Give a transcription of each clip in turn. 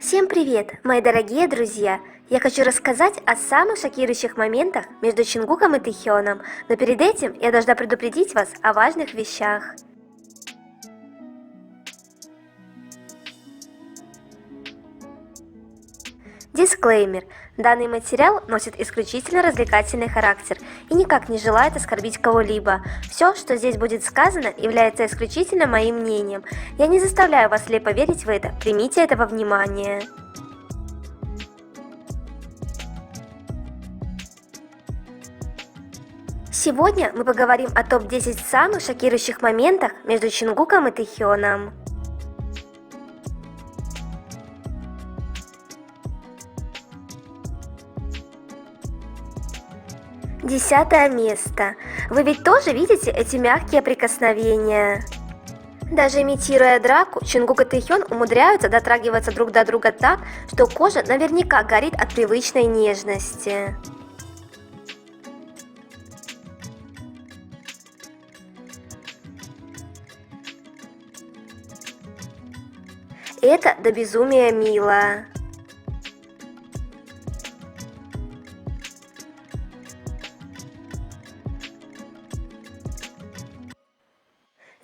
Всем привет, мои дорогие друзья! Я хочу рассказать о самых шокирующих моментах между Чингуком и Тэхёном, но перед этим я должна предупредить вас о важных вещах. Дисклеймер. Данный материал носит исключительно развлекательный характер и никак не желает оскорбить кого-либо. Все, что здесь будет сказано, является исключительно моим мнением. Я не заставляю вас слепо верить в это, примите это во внимание. Сегодня мы поговорим о топ-10 самых шокирующих моментах между Чингуком и Тэхёном. Десятое место. Вы ведь тоже видите эти мягкие прикосновения? Даже имитируя драку, Чингук и Тэхён умудряются дотрагиваться друг до друга так, что кожа наверняка горит от привычной нежности. Это до безумия мило.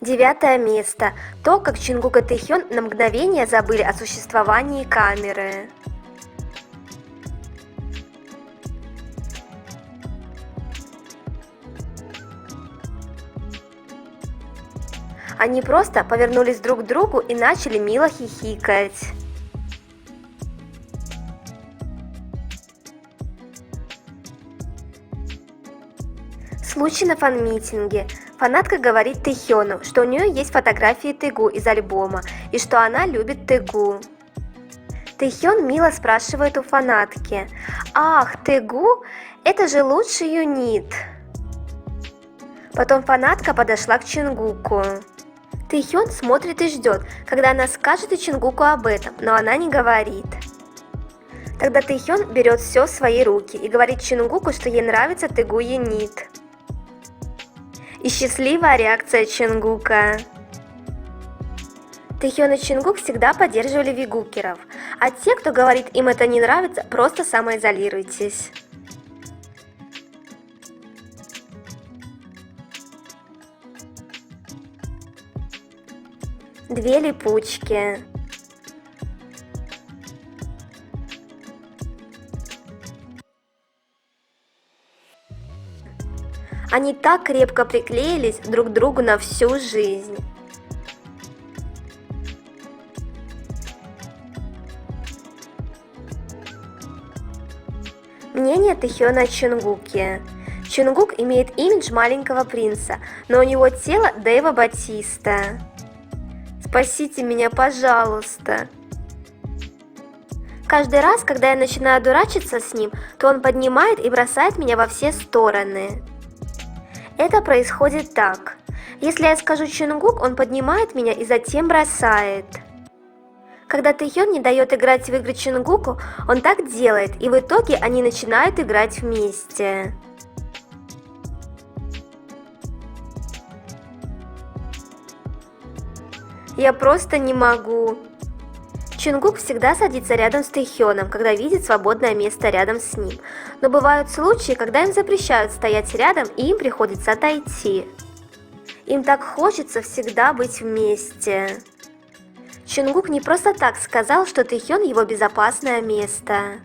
Девятое место. То, как Чингук и Тэхён на мгновение забыли о существовании камеры. Они просто повернулись друг к другу и начали мило хихикать. Случай на фан-митинге. Фанатка говорит Тэхёну, что у нее есть фотографии Тэгу из альбома и что она любит Тэгу. Тэхён мило спрашивает у фанатки: «Ах, Тэгу? Это же лучший юнит!» Потом фанатка подошла к Чингуку. Тэхён смотрит и ждет, когда она скажет и Чингуку об этом, но она не говорит. Тогда Тэхён берет все в свои руки и говорит Чингуку, что ей нравится Тэгу юнит. И счастливая реакция Чингука. Тэхён и Чингук всегда поддерживали вигукеров, а те, кто говорит, им это не нравится, просто самоизолируйтесь. Две липучки. Они так крепко приклеились друг к другу на всю жизнь. Мнение Тэхёна о Чингуке. Чингук имеет имидж маленького принца, но у него тело Дэйва Батиста. Спасите меня, пожалуйста. Каждый раз, когда я начинаю дурачиться с ним, то он поднимает и бросает меня во все стороны. Это происходит так. Если я скажу Чингук, он поднимает меня и затем бросает. Когда Тэхён не дает играть в игры Чингуку, он так делает, и в итоге они начинают играть вместе. Я просто не могу. Чингук всегда садится рядом с Тэхёном, когда видит свободное место рядом с ним. Но бывают случаи, когда им запрещают стоять рядом, и им приходится отойти. Им так хочется всегда быть вместе. Чингук не просто так сказал, что Тэхён его безопасное место.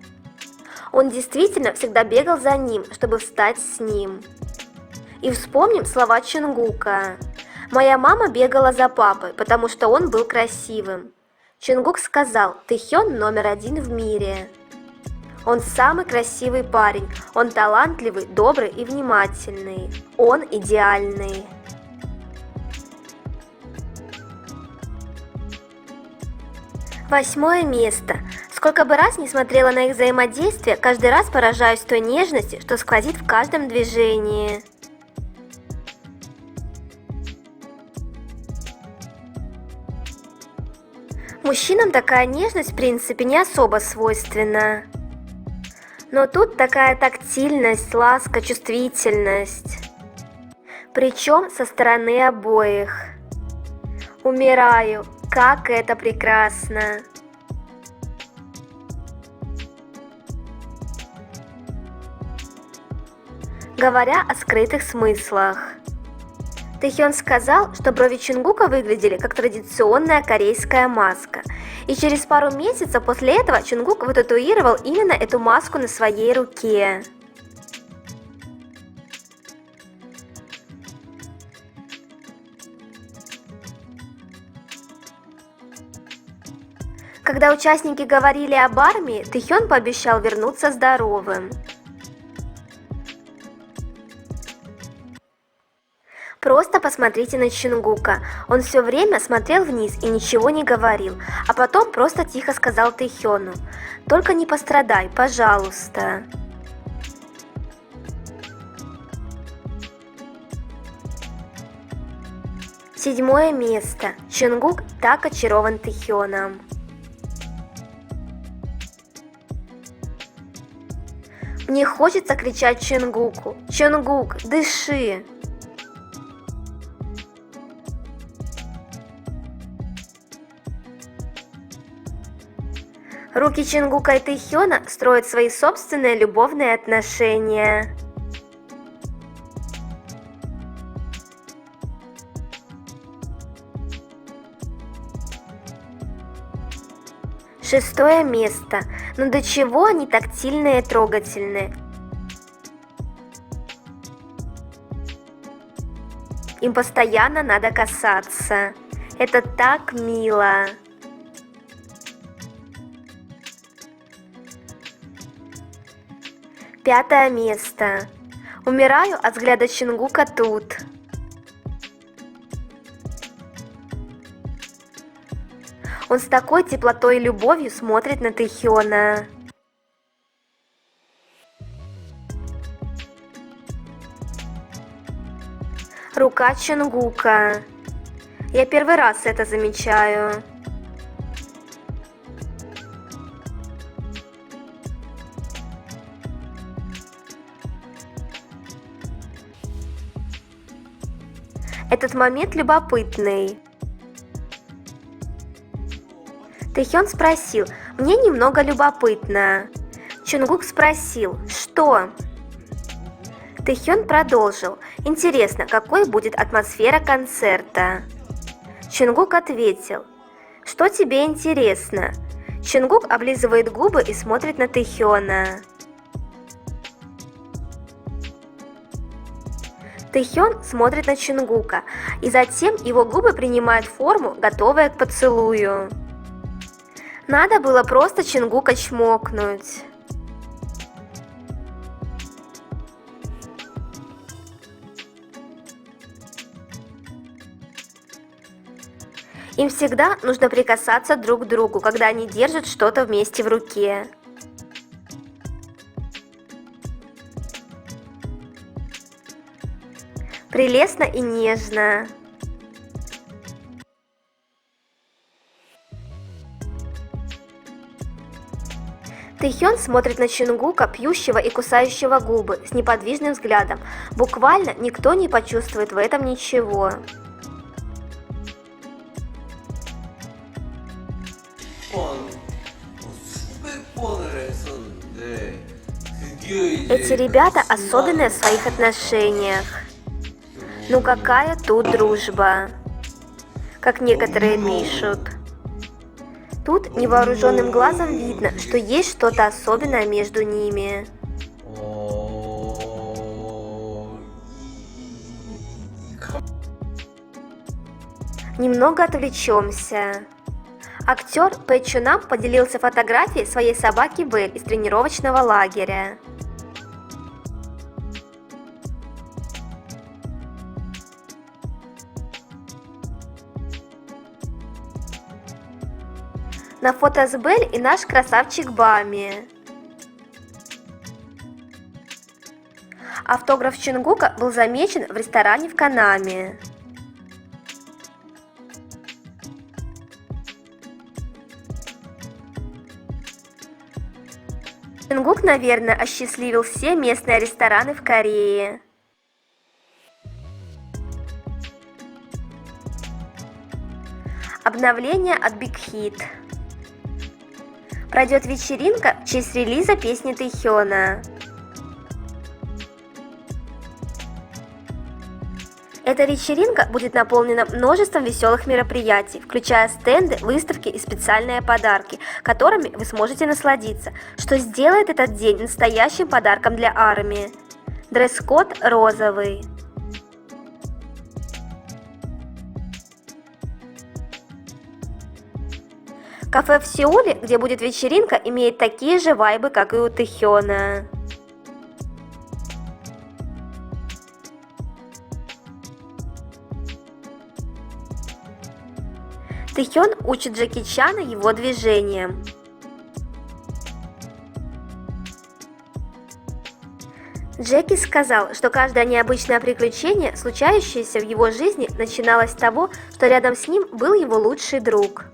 Он действительно всегда бегал за ним, чтобы встать с ним. И вспомним слова Чингука. «Моя мама бегала за папой, потому что он был красивым». Чингук сказал: «Тэхён номер один в мире. Он самый красивый парень, он талантливый, добрый и внимательный. Он идеальный». Восьмое место. Сколько бы раз не смотрела на их взаимодействие, каждый раз поражаюсь той нежности, что сквозит в каждом движении. Мужчинам такая нежность, в принципе, не особо свойственна. Но тут такая тактильность, ласка, чувствительность. Причем со стороны обоих. Умираю, как это прекрасно. говоря о скрытых смыслах. Тэхён сказал, что брови Чунгука выглядели как традиционная корейская маска, и через пару месяцев после этого Чунгук вытатуировал именно эту маску на своей руке. Когда участники говорили об армии, Тэхён пообещал вернуться здоровым. Просто посмотрите на Чунгука. Он все время смотрел вниз и ничего не говорил, а потом просто тихо сказал Тэхёну: «Только не пострадай, пожалуйста». Седьмое место. Чунгук так очарован Тэхёном. Мне хочется кричать Чунгуку: «Чунгук, дыши!» Руки Чунгука и Тэхёна строят свои собственные любовные отношения. Шестое место. Но до чего они тактильные и трогательные? Им постоянно надо касаться. Это так мило. Пятое место. Умираю от взгляда Чунгука тут. Он с такой теплотой и любовью смотрит на Тэхёна. Рука Чунгука. Я первый раз это замечаю. Этот момент любопытный. Тэхён спросил: «Мне немного любопытно». Чунгук спросил: «Что?». Тэхён продолжил: «Интересно, какой будет атмосфера концерта?» Чунгук ответил: «Что тебе интересно?». Чунгук облизывает губы и смотрит на Тэхёна. Тэхён смотрит на Чунгука, и затем его губы принимают форму, готовая к поцелую. Надо было просто Чунгука чмокнуть. Им всегда нужно прикасаться друг к другу, когда они держат что-то вместе в руке. Прелестно и нежно. Тэхён смотрит на Чунгука, пьющего и кусающего губы, с неподвижным взглядом. Буквально никто не почувствует в этом ничего. Эти ребята особенные в своих отношениях. Ну какая тут дружба, как некоторые пишут. Тут невооруженным глазом видно, что есть что-то особенное между ними. Немного отвлечемся. Актер Пэ Чунам поделился фотографией своей собаки Бель из тренировочного лагеря. На фото с Бель и наш красавчик Бами. Автограф Чунгука был замечен в ресторане в Канаме. Чунгук, наверное, осчастливил все местные рестораны в Корее. Обновление от Big Hit. Пройдет вечеринка в честь релиза песни Тэхёна. Эта вечеринка будет наполнена множеством веселых мероприятий, включая стенды, выставки и специальные подарки, которыми вы сможете насладиться, что сделает этот день настоящим подарком для армии. Дресс-код розовый. Кафе в Сеуле, где будет вечеринка, имеет такие же вайбы, как и у Тэхёна. Тэхён учит Джеки Чана его движениям. Джеки сказал, что каждое необычное приключение, случающееся в его жизни, начиналось с того, что рядом с ним был его лучший друг.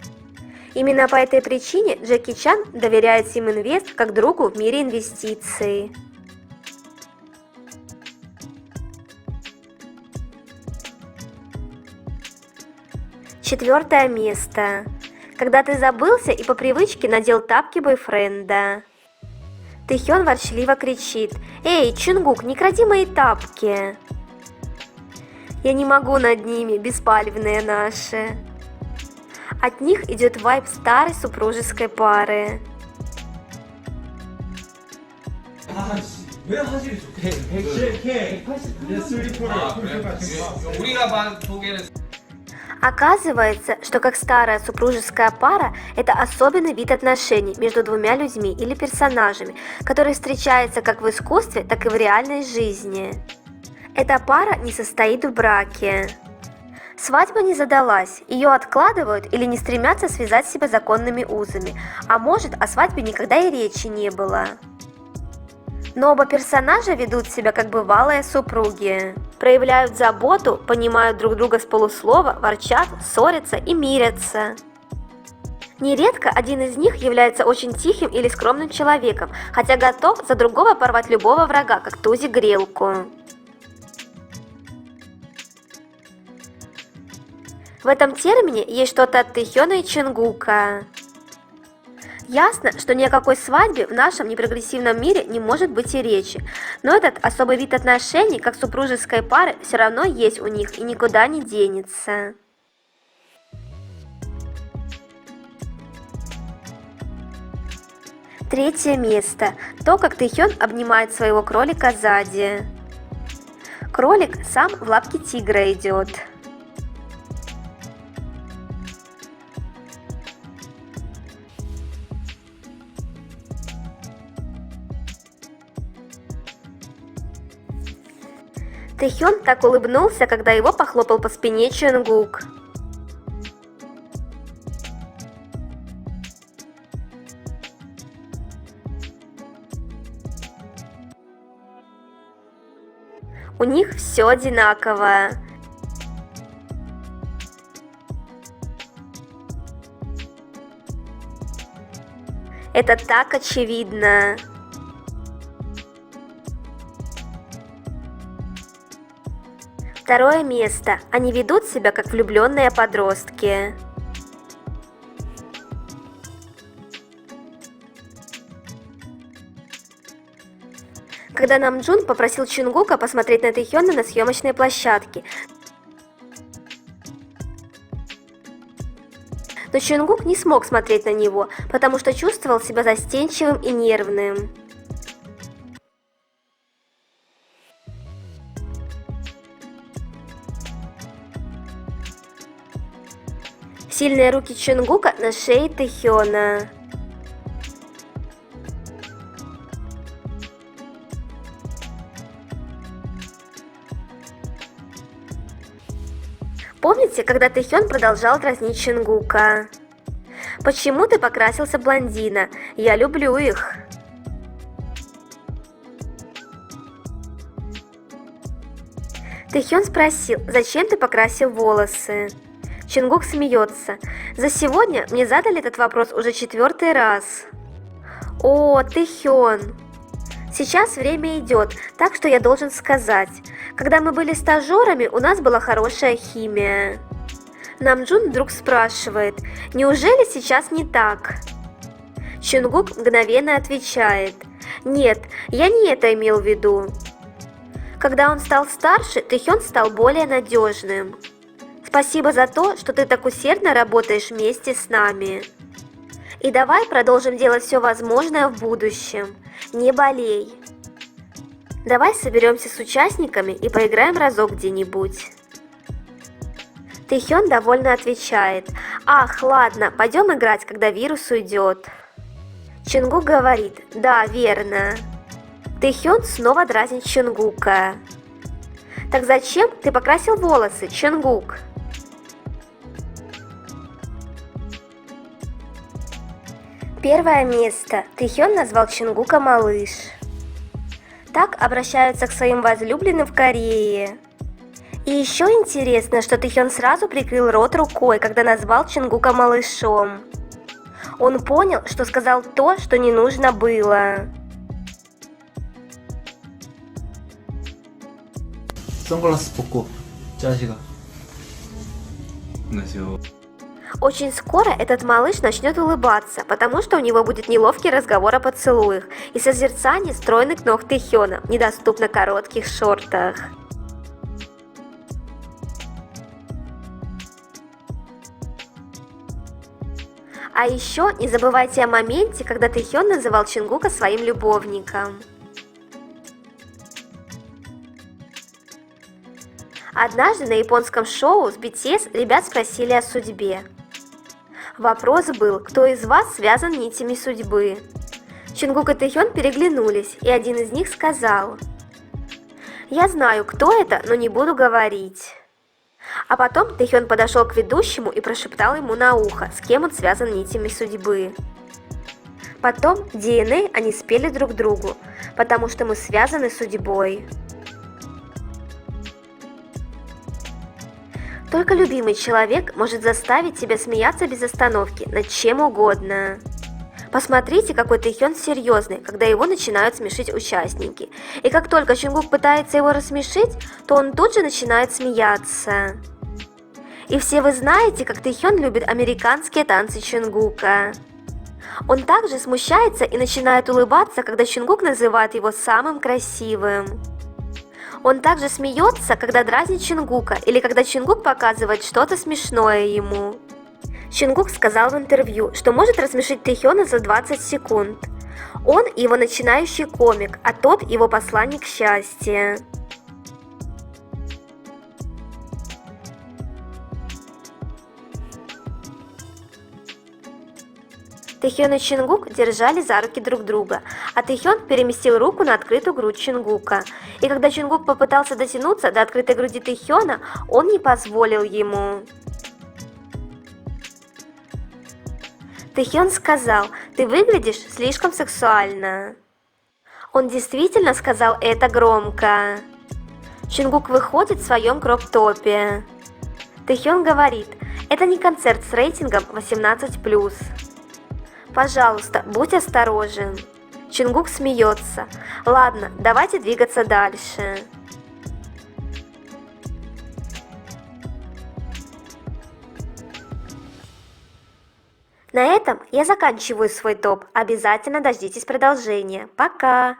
Именно по этой причине Джеки Чан доверяет Симинвест как другу в мире инвестиций. Четвертое место. Когда ты забылся и по привычке надел тапки бойфренда. Тэхён ворчливо кричит: «Эй, Чунгук, не кради мои тапки!» «Я не могу над ними, беспалевные наши!» От них идет вайб старой супружеской пары. Оказывается, что как старая супружеская пара – это особенный вид отношений между двумя людьми или персонажами, который встречается как в искусстве, так и в реальной жизни. Эта пара не состоит в браке. Свадьба не задалась, ее откладывают или не стремятся связать себя законными узами, а может, о свадьбе никогда и речи не было. Но оба персонажа ведут себя как бывалые супруги. Проявляют заботу, понимают друг друга с полуслова, ворчат, ссорятся и мирятся. Нередко один из них является очень тихим или скромным человеком, хотя готов за другого порвать любого врага, как тузик грелку. В этом термине есть что-то от Тэхёна и Чунгука. Ясно, что ни о какой свадьбе в нашем непрогрессивном мире не может быть и речи, но этот особый вид отношений, как супружеской пары, все равно есть у них и никуда не денется. Третье место. То, как Тэхён обнимает своего кролика сзади. Кролик сам в лапке тигра идет. Тэхён так улыбнулся, когда его похлопал по спине Чунгук. У них все одинаково. Это так очевидно. Второе место. Они ведут себя как влюбленные подростки. Когда Намджун попросил Чунгука посмотреть на Тэхёна на съемочной площадке, но Чунгук не смог смотреть на него, потому что чувствовал себя застенчивым и нервным. Сильные руки Чунгука на шее Тэхёна. Помните, когда Тэхён продолжал дразнить Чунгука? «Почему ты покрасился блондина? Я люблю их!» Тэхён спросил: «Зачем ты покрасил волосы?» Чунгук смеется: «За сегодня мне задали этот вопрос уже 4-й раз». «О, Тэхён! Сейчас время идет, так что я должен сказать. Когда мы были стажерами, у нас была хорошая химия». Намджун вдруг спрашивает: «Неужели сейчас не так?» Чунгук мгновенно отвечает: «Нет, я не это имел в виду». Когда он стал старше, Тэхён стал более надежным. Спасибо за то, что ты так усердно работаешь вместе с нами. И давай продолжим делать все возможное в будущем. Не болей. Давай соберемся с участниками и поиграем разок где-нибудь. Тэхён довольно отвечает: «Ах, ладно, пойдем играть, когда вирус уйдет». Чонгук говорит: «Да, верно». Тэхён снова дразнит Чонгука: «Так зачем ты покрасил волосы, Чонгук?» Первое место. Тэхён назвал Чонгука малыш. Так обращаются к своим возлюбленным в Корее. И еще интересно, что Тэхён сразу прикрыл рот рукой, когда назвал Чонгука малышом. Он понял, что сказал то, что не нужно было. 선글라스 벗고 짜식아. 안녕하세요. Очень скоро этот малыш начнет улыбаться, потому что у него будет неловкий разговор о поцелуях и созерцание стройных ног Тэхёна в недоступно коротких шортах. А еще не забывайте о моменте, когда Тэхён называл Чонгука своим любовником. Однажды на японском шоу с BTS ребят спросили о судьбе. Вопрос был: кто из вас связан нитями судьбы? Чонгук и Тэхён переглянулись, и один из них сказал: «Я знаю, кто это, но не буду говорить». А потом Тэхён подошел к ведущему и прошептал ему на ухо, с кем он связан нитями судьбы. Потом DNA они спели друг другу, потому что мы связаны судьбой. Только любимый человек может заставить тебя смеяться без остановки над чем угодно. Посмотрите, какой Тэхён серьезный, когда его начинают смешить участники. И как только Чонгук пытается его рассмешить, то он тут же начинает смеяться. И все вы знаете, как Тэхён любит американские танцы Чонгука. Он также смущается и начинает улыбаться, когда Чонгук называет его самым красивым. Он также смеется, когда дразнит Чонгука или когда Чонгук показывает что-то смешное ему. Чонгук сказал в интервью, что может рассмешить Тэхёна за 20 секунд. Он его начинающий комик, а тот его посланник счастья. Тэхён и Чонгук держали за руки друг друга, а Тэхён переместил руку на открытую грудь Чонгука. И когда Чонгук попытался дотянуться до открытой груди Тэхёна, он не позволил ему. Тэхён сказал: «Ты выглядишь слишком сексуально». Он действительно сказал это громко. Чонгук выходит в своем кроп-топе. Тэхён говорит: «Это не концерт с рейтингом 18+. Пожалуйста, будь осторожен». Чонгук смеется. «Ладно, давайте двигаться дальше». На этом я заканчиваю свой топ. Обязательно дождитесь продолжения. Пока!